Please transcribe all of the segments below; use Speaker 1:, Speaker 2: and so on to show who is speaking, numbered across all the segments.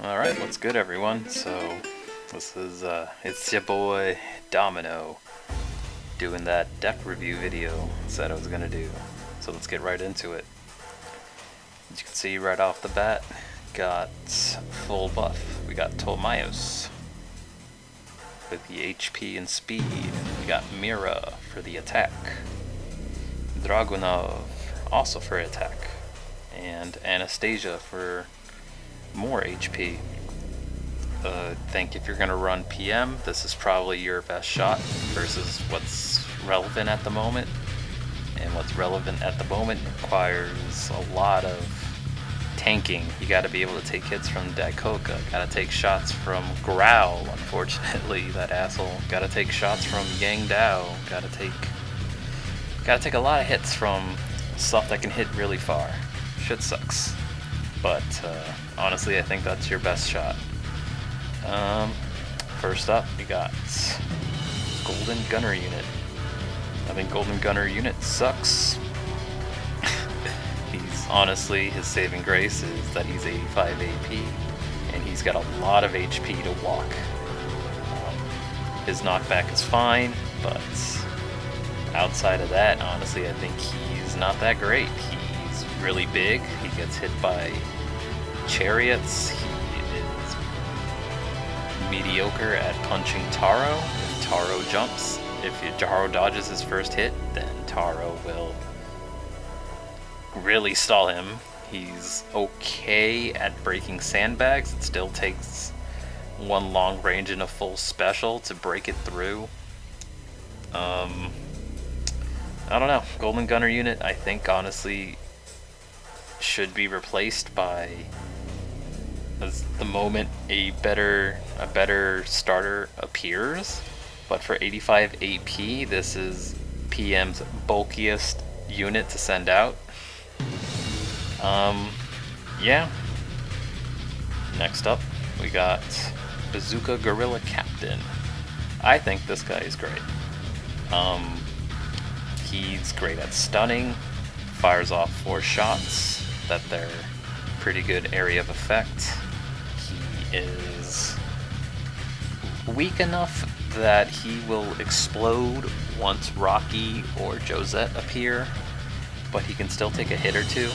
Speaker 1: Alright, what's good everyone? So, it's your boy, Domino, doing that deck review video said I was gonna do. So let's get right into it. As you can see right off the bat, got full buff. We got Tomayos with the HP and speed. We got Mira for the attack. Dragunov also for attack. And Anastasia for more HP. I think if you're going to run PM, this is probably your best shot versus what's relevant at the moment. And what's relevant at the moment requires a lot of tanking. You got to be able to take hits from Daikoka. Got to take shots from Growl, unfortunately, that asshole. Got to take shots from Yang Dao. Got to take a lot of hits from stuff that can hit really far. Shit sucks. But honestly, I think that's your best shot. First up, we got Golden Gunner Unit. I think Golden Gunner Unit sucks. Honestly, his saving grace is that he's 85 AP, and he's got a lot of HP to walk. His knockback is fine, but outside of that, honestly, I think he's not that great. He's really big, he gets hit by chariots, he is mediocre at punching Taro. If Taro jumps, if Taro dodges his first hit, then Taro will really stall him. He's okay at breaking sandbags. It still takes one long range and a full special to break it through. I don't know. Golden Gunner Unit, I think, honestly, should be replaced by, as the moment a better starter appears. But for 85 AP, this is PM's bulkiest unit to send out. Yeah. Next up, we got Bazooka Guerrilla Captain. I think this guy is great. He's great at stunning, fires off 4 shots that they're pretty good area of effect. He is weak enough that he will explode once Rocky or Josette appear, but he can still take a hit or two.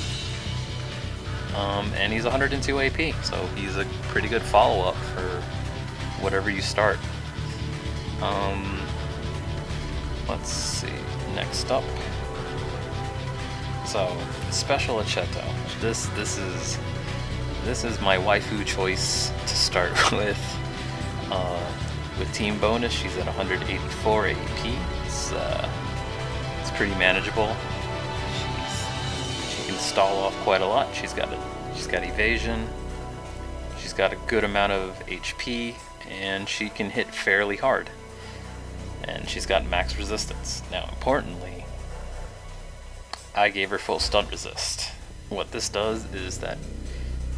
Speaker 1: And he's 102 AP, so he's a pretty good follow-up for whatever you start. Let's see, next up. So, Special at Chateau. This is my waifu choice to start with. With team bonus, she's at 184 AP. It's pretty manageable. She can stall off quite a lot. She's got evasion. She's got a good amount of HP, and she can hit fairly hard. And she's got max resistance. Now, importantly, I gave her full stun resist. What this does is that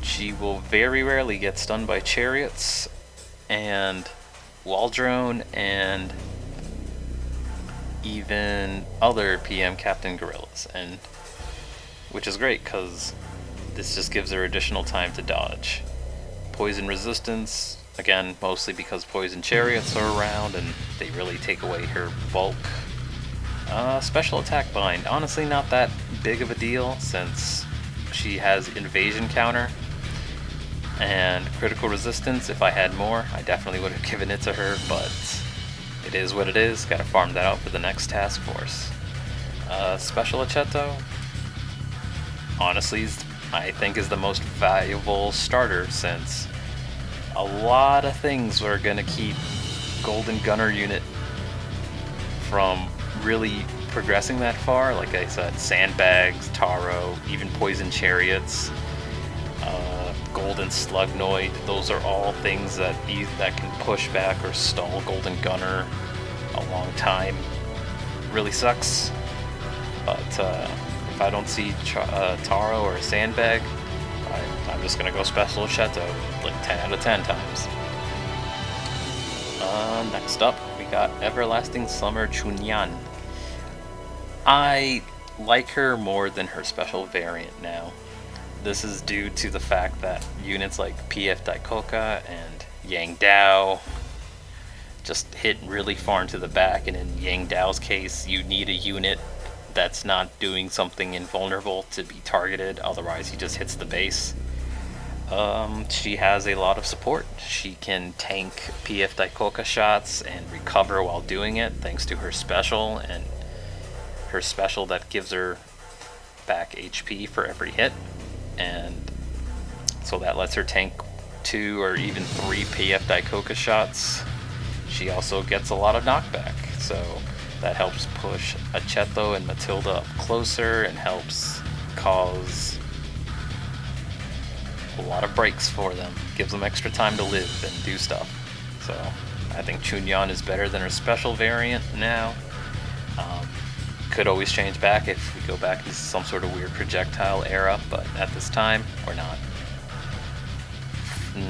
Speaker 1: she will very rarely get stunned by chariots and wall drone and even other PM Captain Guerrillas, and which is great because this just gives her additional time to dodge. Poison resistance, again, mostly because poison chariots are around and they really take away her bulk. Special attack bind, honestly not that big of a deal since she has invasion counter. And critical resistance, if I had more, I definitely would have given it to her, but it is what it is. Gotta farm that out for the next task force. Special Aceto, honestly, I think is the most valuable starter since a lot of things are gonna keep Golden Gunner Unit from really progressing that far. Like I said, sandbags, Taro, even poison chariots, Golden Slugnoid, those are all things that can push back or stall Golden Gunner a long time. Really sucks, but if I don't see Taro or a sandbag, I'm just gonna go Special Chateau like 10 out of 10 times. Next up, we got Everlasting Summer chun-yan. I like her more than her special variant now. this is due to the fact that units like PF Daikoka and Yang Dao just hit really far into the back, and in Yang Dao's case, you need a unit that's not doing something invulnerable to be targeted, otherwise he just hits the base. She has a lot of support. She can tank PF Daikoka shots and recover while doing it thanks to her special, and her special that gives her back HP for every hit, and so that lets her tank 2 or even 3 PF Daikoka shots. She also gets a lot of knockback, so that helps push a Chateau and Matilda up closer and helps cause a lot of breaks for them. Gives them extra time to live and do stuff. So I think chun-yan is better than her special variant now. Could always change back if we go back into some sort of weird projectile era, but at this time, we're not.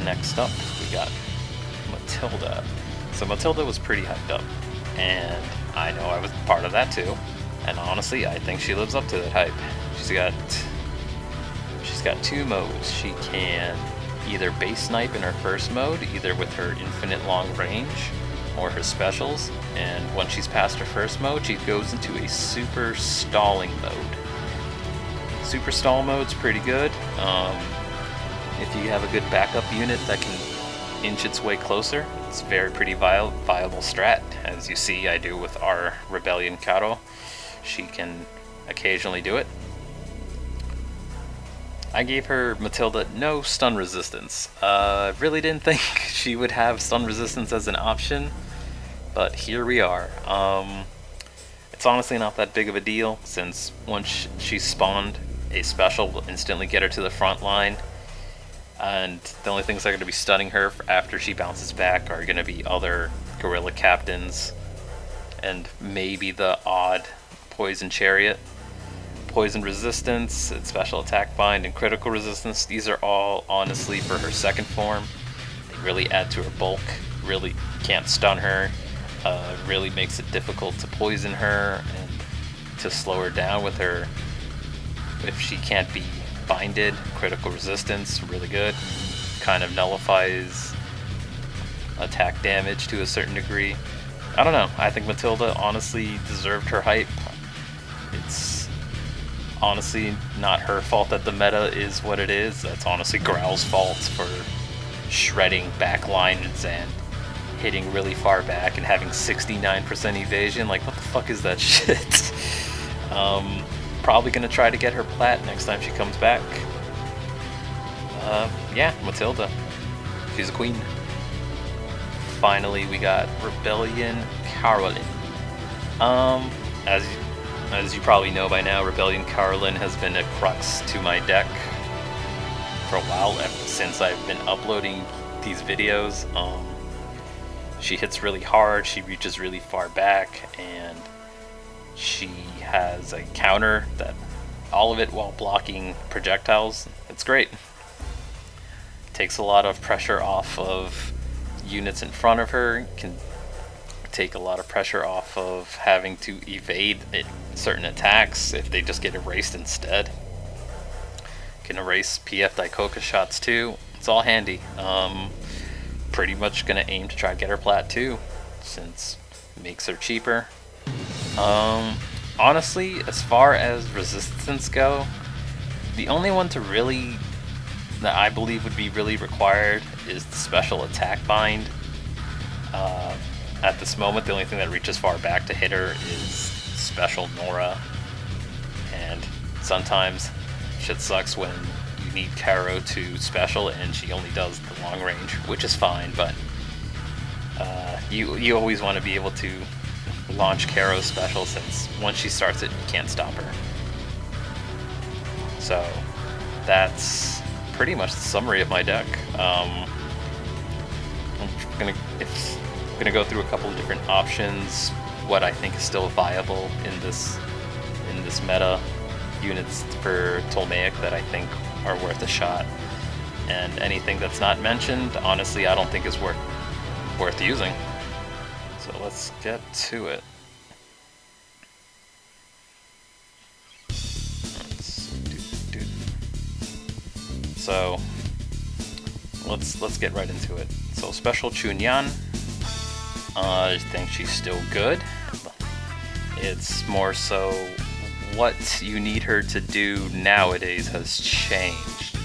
Speaker 1: Next up, we got Matilda. So Matilda was pretty hyped up, and I know I was part of that too, and honestly, I think she lives up to that hype. She's got 2 modes. She can either base snipe in her first mode, either with her infinite long range or her specials, and once she's past her first mode, she goes into a super stalling mode. Super stall mode's pretty good. If you have a good backup unit that can inch its way closer, it's a very pretty viable strat. As you see, I do with our Rebellion Karo. She can occasionally do it. I gave her Matilda no stun resistance. Really didn't think she would have stun resistance as an option, but here we are. It's honestly not that big of a deal, since once she spawned, a special will instantly get her to the front line, and the only things that are going to be stunning her after she bounces back are going to be other guerrilla captains and maybe the odd poison chariot. Poison resistance and special attack bind and critical resistance, these are all honestly for her second form. They really add to her bulk, really can't stun her, really makes it difficult to poison her and to slow her down with her. If she can't be binded, critical resistance, really good. Kind of nullifies attack damage to a certain degree. I don't know, I think Matilda honestly deserved her hype. It's honestly not her fault that the meta is what it is. That's honestly Growl's fault for shredding backlines and hitting really far back and having 69% evasion. Like, what the fuck is that shit? Probably gonna try to get her plat next time she comes back. Yeah, Matilda. She's a queen. Finally, we got Rebellion Caroline. As you probably know by now, Rebellion Caroline has been a crux to my deck for a while, since I've been uploading these videos. She hits really hard, she reaches really far back, and she has a counter that all of it while blocking projectiles. It's great. Takes a lot of pressure off of units in front of her, can take a lot of pressure off of having to evade certain attacks if they just get erased instead. Can erase PF Daikoka shots too. It's all handy. Pretty much gonna aim to try to get her plat too, since it makes her cheaper. Honestly, as far as resistance go, the only one to really, that I believe would be really required, is the special attack bind. At this moment, the only thing that reaches far back to hit her is special Nora, and sometimes shit sucks when you need Karo to special and she only does the long range, which is fine, but you always want to be able to launch Karo's special, since once she starts it, you can't stop her. So that's pretty much the summary of my deck. I'm gonna go through a couple of different options, what I think is still viable in this meta, units for Ptolemaic that I think are worth a shot, and anything that's not mentioned, honestly, I don't think is worth using. So let's get to it. So let's get right into it. So special chun-yan, I think she's still good. It's more so what you need her to do nowadays has changed.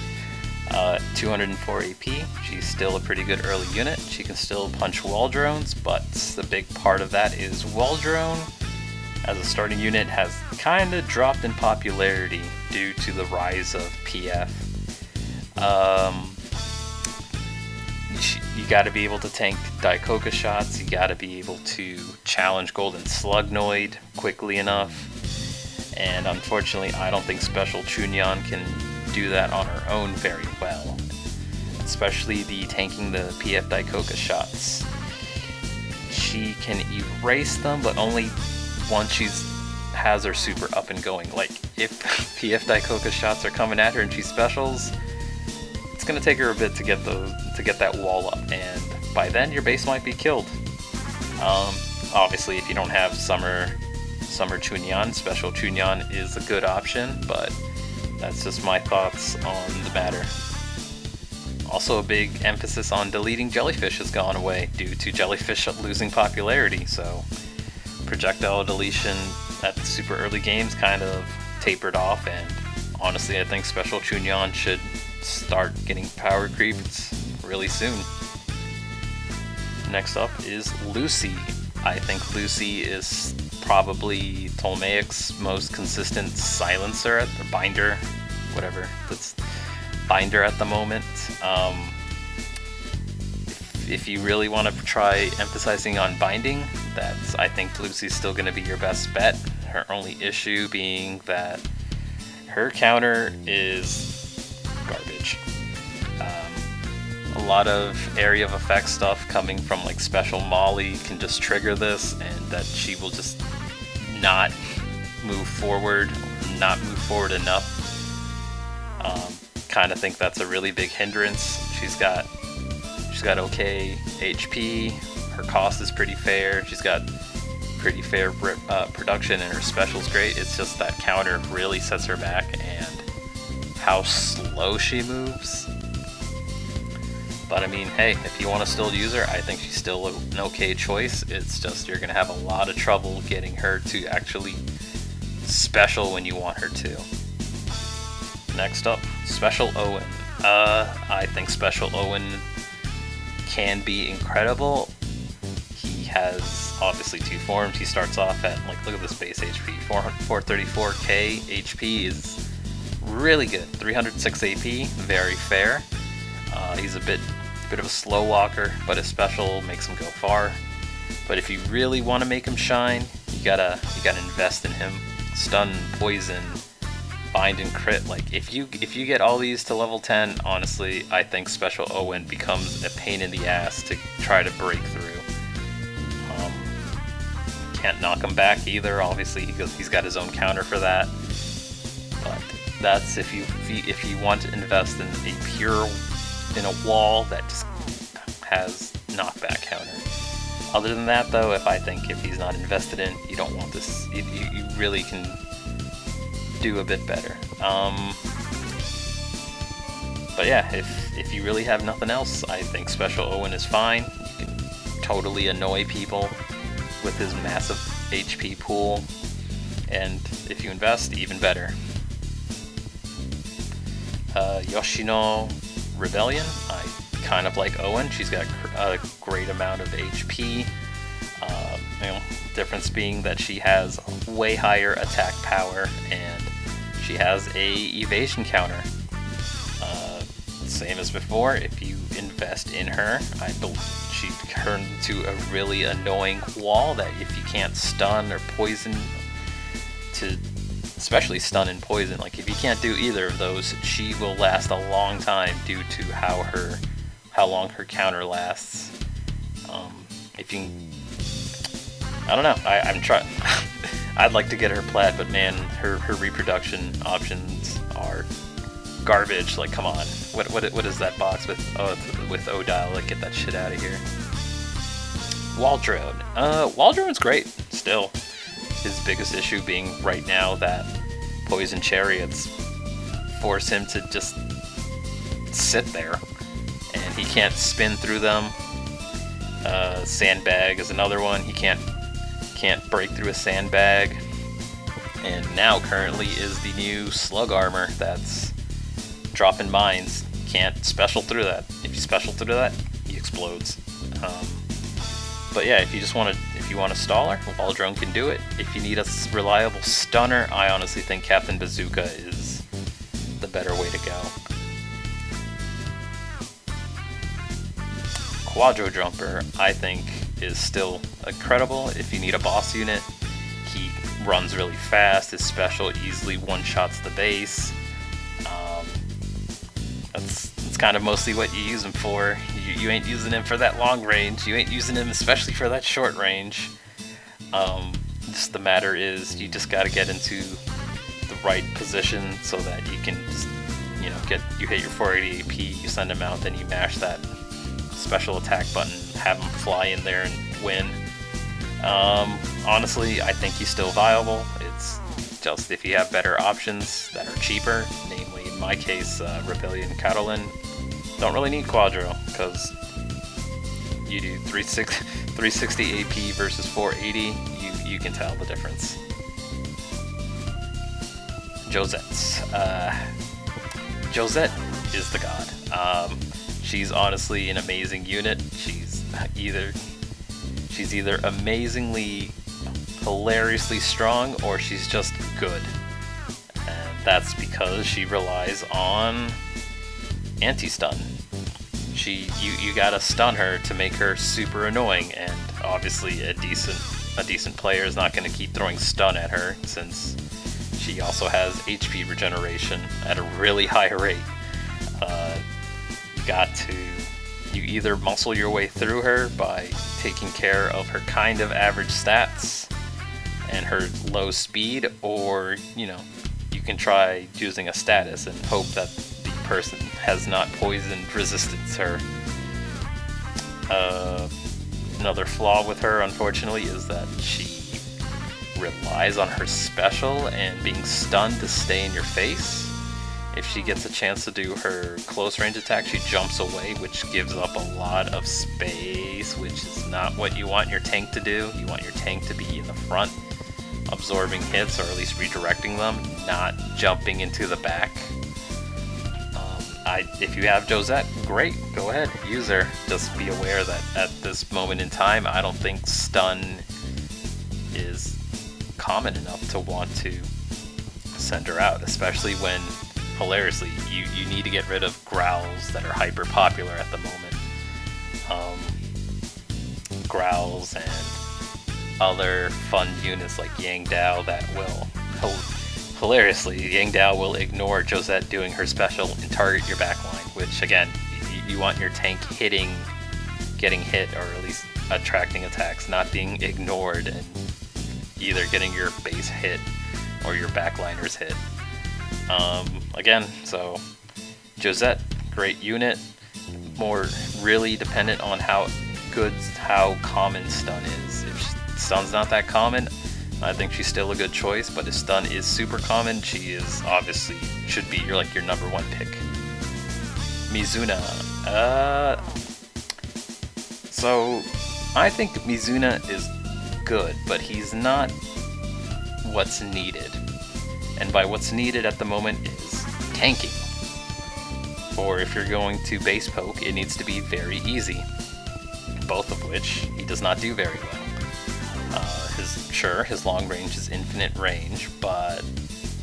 Speaker 1: 204 AP, she's still a pretty good early unit. She can still punch wall drones, but the big part of that is wall drone as a starting unit has kind of dropped in popularity due to the rise of PF. You got to be able to tank Daikoka shots, you got to be able to challenge Golden Slugnoid quickly enough, and unfortunately I don't think Special Chun-yan can do that on her own very well, especially the tanking the PF Daikoka shots. She can erase them, but only once has her super up and going. Like, if PF Daikoka shots are coming at her and she specials, it's gonna take her a bit to get that wall up, and by then your base might be killed. Obviously, if you don't have Summer Chun-yan, Special Chun-yan is a good option, but that's just my thoughts on the matter. Also, a big emphasis on deleting Jellyfish has gone away due to Jellyfish losing popularity, so projectile deletion at the super early games kind of tapered off, and honestly I think Special Chun-yan should start getting power creeped really soon. Next up is Lucy. I think Lucy is probably Tolmeic's most consistent silencer, or binder, whatever, that's binder at the moment. If you really want to try emphasizing on binding, I think Lucy's still going to be your best bet. Her only issue being that her counter is garbage. A lot of area of effect stuff coming from like Special Molly can just trigger this, and that she will just not move forward enough. Kind of think that's a really big hindrance. She's got okay HP. Her cost is pretty fair. She's got pretty fair production, and her special's great. It's just that counter really sets her back, and how slow she moves. But I mean, hey, if you want to still use her, I think she's still an okay choice. It's just you're going to have a lot of trouble getting her to actually special when you want her to. Next up, Special Owen. I think Special Owen can be incredible. He has obviously two forms. He starts off at, like, look at this base HP, 434k HP is really good. 306 AP, very fair. He's a bit of a slow walker, but his special makes him go far. But if you really want to make him shine, you gotta invest in him. Stun, poison, bind, and crit. Like, if you get all these to level 10, honestly, I think Special Owen becomes a pain in the ass to try to break through. Can't knock him back either. Obviously, he's got his own counter for that. But that's if you want to invest in a wall that just has knockback counter. Other than that, though, if he's not invested in, you don't want this. You really can do a bit better. But yeah, if you really have nothing else, I think Special Owen is fine. You can totally annoy people with his massive HP pool, and if you invest, even better. Yoshino Rebellion, I kind of like Owen. She's got a great amount of HP. Difference being that she has way higher attack power, and she has a evasion counter. Same as before, if you invest in her, she turns into a really annoying wall that if you can't stun or poison, especially stun and poison, like if you can't do either of those, she will last a long time due to how long her counter lasts. I don't know. I'm trying. I'd like to get her plat, but man, her reproduction options are garbage. Like, come on. What is that box with Odile? Like, get that shit out of here. Wall Drone. Wall Drone's great. Still, his biggest issue being right now that Poison Chariots force him to just sit there, and he can't spin through them. Sandbag is another one. He can't break through a sandbag. And now currently is the new Slug armor that's dropping mines. Can't special through that. If you special through that, he explodes. But yeah, if you want a staller, Wall Drone can do it. If you need a reliable stunner, I honestly think Captain Bazooka is the better way to go. Quadrille Jumper, I think, is still incredible. If you need a boss unit, he runs really fast. His special easily one-shots the base. That's kind of mostly what you use him for. You ain't using him for that long range. You ain't using him especially for that short range. Just the matter is, you just got to get into the right position so that you can just, you hit your 480 AP, you send him out, then you mash that special attack button, have him fly in there and win. Honestly, I think he's still viable. It's just if you have better options that are cheaper, namely in my case, Rebellion Quadrille, don't really need Quadrille, because you do 360 AP versus 480, you can tell the difference. Josette. Josette is the god. She's honestly an amazing unit. She's either amazingly, hilariously strong, or she's just good. And that's because she relies on anti-stun. You gotta stun her to make her super annoying, and obviously a decent player is not gonna keep throwing stun at her, since she also has HP regeneration at a really high rate. You either muscle your way through her by taking care of her kind of average stats and her low speed, or you can try using a status and hope that the person has not poisoned resistance her. Another flaw with her, unfortunately, is that she relies on her special and being stunned to stay in your face. If she gets a chance to do her close range attack, she jumps away, which gives up a lot of space, which is not what you want your tank to do. You want your tank to be in the front, absorbing hits, or at least redirecting them, not jumping into the back. If you have Josette, great, go ahead, use her. Just be aware that at this moment in time, I don't think stun is common enough to want to send her out, especially when, hilariously, you need to get rid of growls that are hyper popular at the moment. Growls and other fun units like Yang Dao that will, hilariously, Yang Dao will ignore Josette doing her special and target your backline, which again, you want your tank getting hit, or at least attracting attacks, not being ignored and either getting your base hit or your backliners hit. Again, so Josette, great unit, more really dependent on how common stun is. If stun's not that common, I think she's still a good choice, but if stun is super common, she is obviously should be your number one pick. Mizuna. So I think Mizuna is good, but he's not what's needed. And by what's needed at the moment is tanking. Or if you're going to base poke, it needs to be very easy. Both of which he does not do very well. His long range is infinite range, but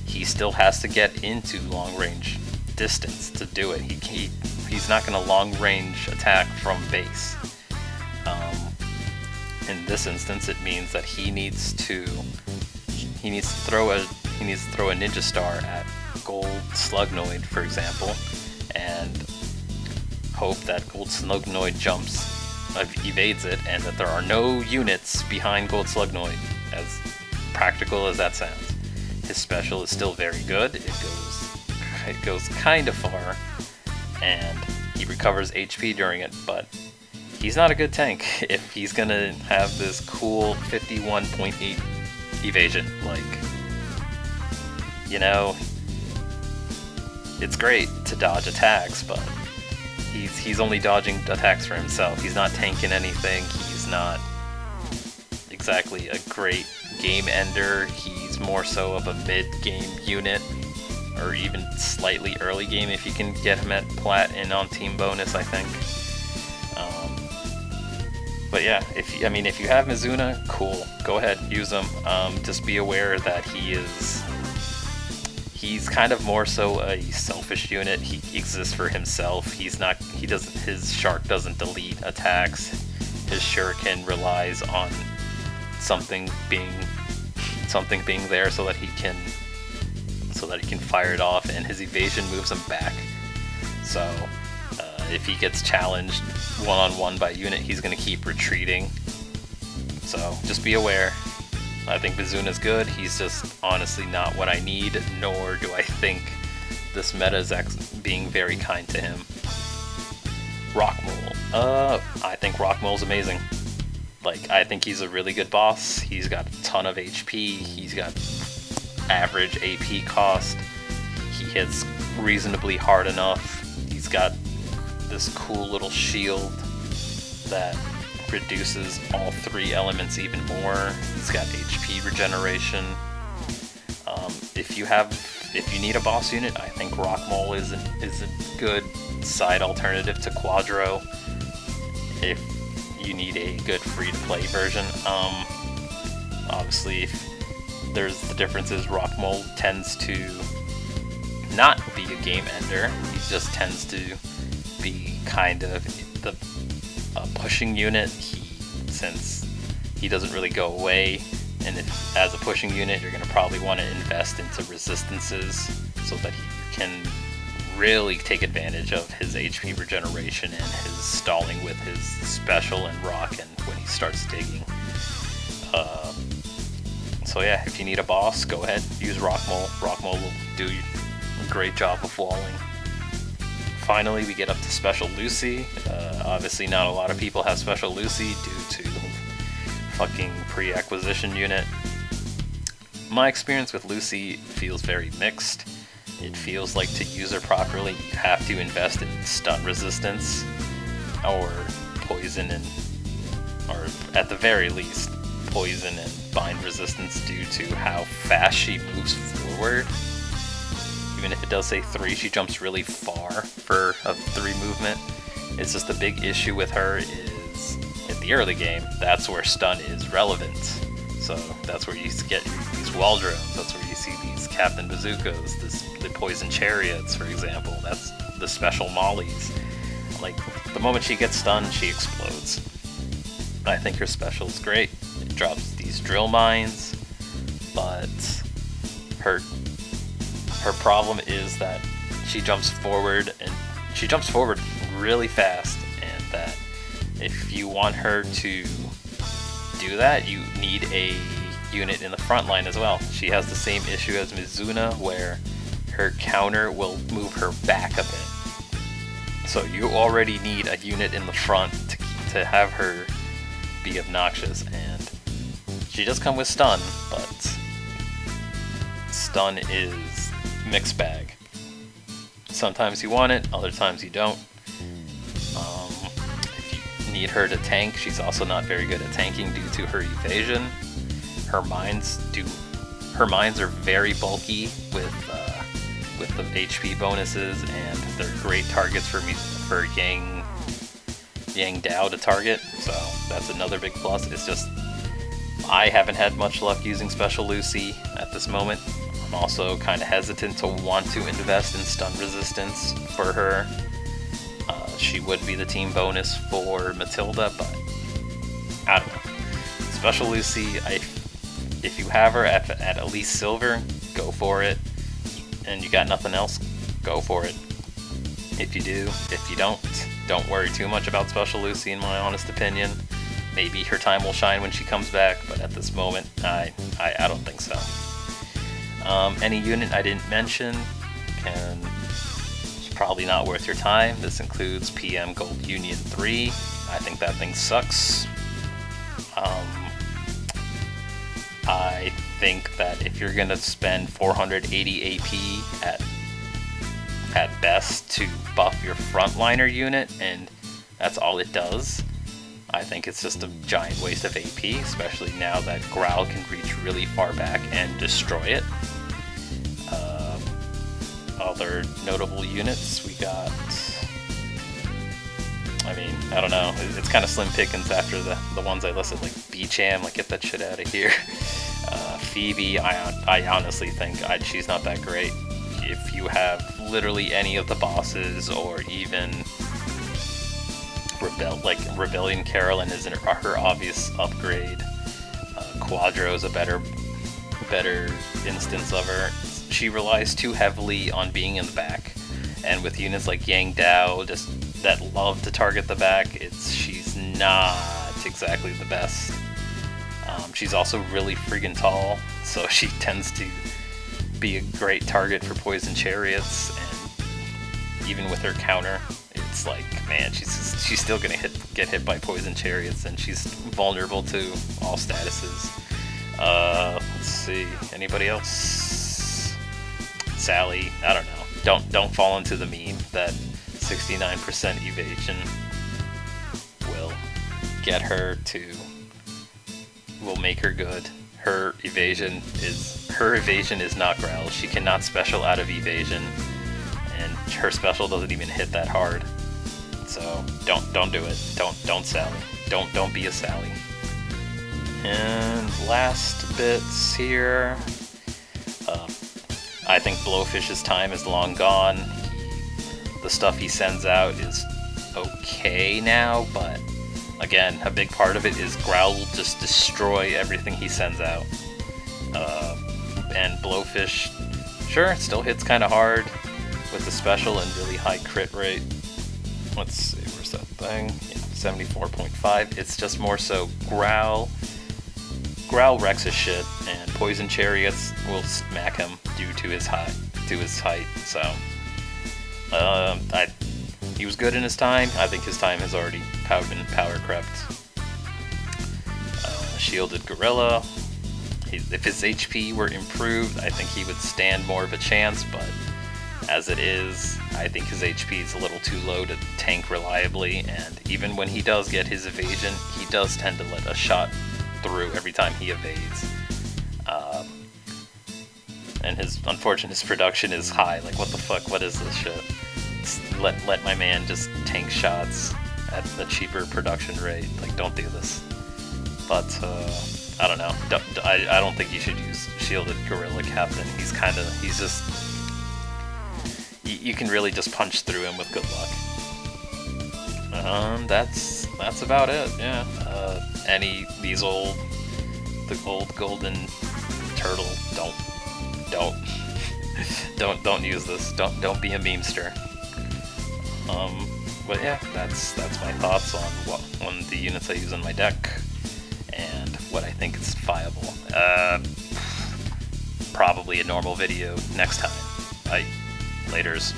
Speaker 1: he still has to get into long range distance to do it. He's not going to long range attack from base. In this instance, it means that he needs to throw a ninja star at Gold Slugnoid, for example, and hope that Gold Slugnoid evades it, and that there are no units behind Gold Slugnoid, as practical as that sounds. His special is still very good. It goes kind of far, and he recovers HP during it, but he's not a good tank if he's gonna have this cool 51.8 evasion. It's great to dodge attacks, but he's only dodging attacks for himself. He's not tanking anything. He's not exactly a great game ender. He's more so of a mid-game unit, or even slightly early game if you can get him at plat and on team bonus, I think. But yeah, if you have Mizuna, cool, go ahead, use him. Just be aware that he's kind of more so a selfish unit. He exists for himself. His shark doesn't delete attacks. His shuriken relies on something being there so that he can fire it off, and his evasion moves him back. So if he gets challenged one-on-one by unit, he's going to keep retreating. So just be aware. I think Mizuna's good. He's just honestly not what I need, nor do I think this meta is being very kind to him. Rockmole. I think Rockmole's amazing. Like, I think he's a really good boss. He's got a ton of HP. He's got average AP cost. He hits reasonably hard enough. He's got this cool little shield that reduces all 3 elements even more. He's got HP regeneration. If you need a boss unit, I think Rockmole is a good side alternative to Quadrille. If you need a good free-to-play version, obviously there's the difference is Rockmole tends to not be a game ender. He just tends to be kind of a pushing unit. Since he doesn't really go away, and as a pushing unit, you're going to probably want to invest into resistances so that he can really take advantage of his HP regeneration and his stalling with his special and rock and when he starts digging. So yeah, if you need a boss, go ahead, use Rockmole. Rockmole will do a great job of walling. Finally, we get up to Special Lucy. Obviously not a lot of people have Special Lucy due to fucking pre-acquisition unit. My experience with Lucy feels very mixed. It feels like to use her properly, you have to invest in stun resistance, or poison or at the very least, poison and bind resistance due to how fast she moves forward. Even if it does say 3, she jumps really far for a 3 movement. It's just the big issue with her is, at the early game, that's where stun is relevant. So that's where you get these wall drones, that's where you see these Captain Bazookas, the poison chariots, for example. That's the special mollies. Like, the moment she gets stunned, she explodes. I think her special is great. It drops these drill mines, but her problem is that she jumps forward really fast, and that if you want her to do that, you need a unit in the front line as well. She has the same issue as Mizuna, where her counter will move her back a bit. So you already need a unit in the front to have her be obnoxious, and she does come with stun, but stun is mixed bag. Sometimes you want it, other times you don't. If you need her to tank, she's also not very good at tanking due to her evasion. Her mines are very bulky with the HP bonuses, and they're great targets for Yang Dao to target. So that's another big plus. It's just I haven't had much luck using Special Lucy at this moment. I'm also kind of hesitant to want to invest in stun resistance for her. She would be the team bonus for Matilda, but I don't know. Special Lucy, if you have her at least silver, go for it. And you got nothing else, go for it. If you do, if you don't worry too much about Special Lucy, in my honest opinion. Maybe her time will shine when she comes back, but at this moment, I don't think so. Any unit I didn't mention is probably not worth your time. This includes PM Gold Union 3. I think that thing sucks. I think that if you're going to spend 480 AP at at best to buff your frontliner unit, and that's all it does. I think it's just a giant waste of AP, especially now that Growl can reach really far back and destroy it. Other notable units, we got, I mean, I don't know, it's kind of slim pickings after the ones I listed, like Beecham, like get that shit out of here. Phoebe, I honestly think she's not that great. If you have literally any of the bosses, or even Rebellion Carolyn is her obvious upgrade. Quadro is a better instance of her. She relies too heavily on being in the back, and with units like Yang Dao just that love to target the back, she's not exactly the best. She's also really friggin' tall, so she tends to be a great target for poison chariots, and even with her counter, it's like, man, she's still gonna get hit by poison chariots, and she's vulnerable to all statuses. Let's see, anybody else? Sally, I don't know. Don't fall into the meme that 69% evasion will get her to, will make her good. Her evasion is not Growl. She cannot special out of evasion, and her special doesn't even hit that hard. So don't do it. Don't Sally. Don't be a Sally. And last bits here. I think Blowfish's time is long gone. The stuff he sends out is okay now, but again, a big part of it is Growl will just destroy everything he sends out. And Blowfish, sure, it still hits kind of hard with the special and really high crit rate. Let's see, where's that thing? Yeah, 74.5. It's just more so Growl wrecks his shit, and Poison Chariots will smack him due to his height. So, he was good in his time. I think his time has already been power crept. Shielded Guerrilla. If his HP were improved, I think he would stand more of a chance, but as it is, I think his HP is a little too low to tank reliably, and even when he does get his evasion, he does tend to let a shot through every time he evades. And his production is high. Like, what the fuck? What is this shit? Let my man just tank shots at a cheaper production rate. Like, don't do this. But I don't know. I don't think you should use Shielded Guerrilla Captain. He's just, you can really just punch through him with good luck. That's about it. Yeah. The old golden turtle. Don't use this. Don't be a memester. But yeah, that's my thoughts on the units I use in my deck and what I think is viable. Probably a normal video next time. Laters.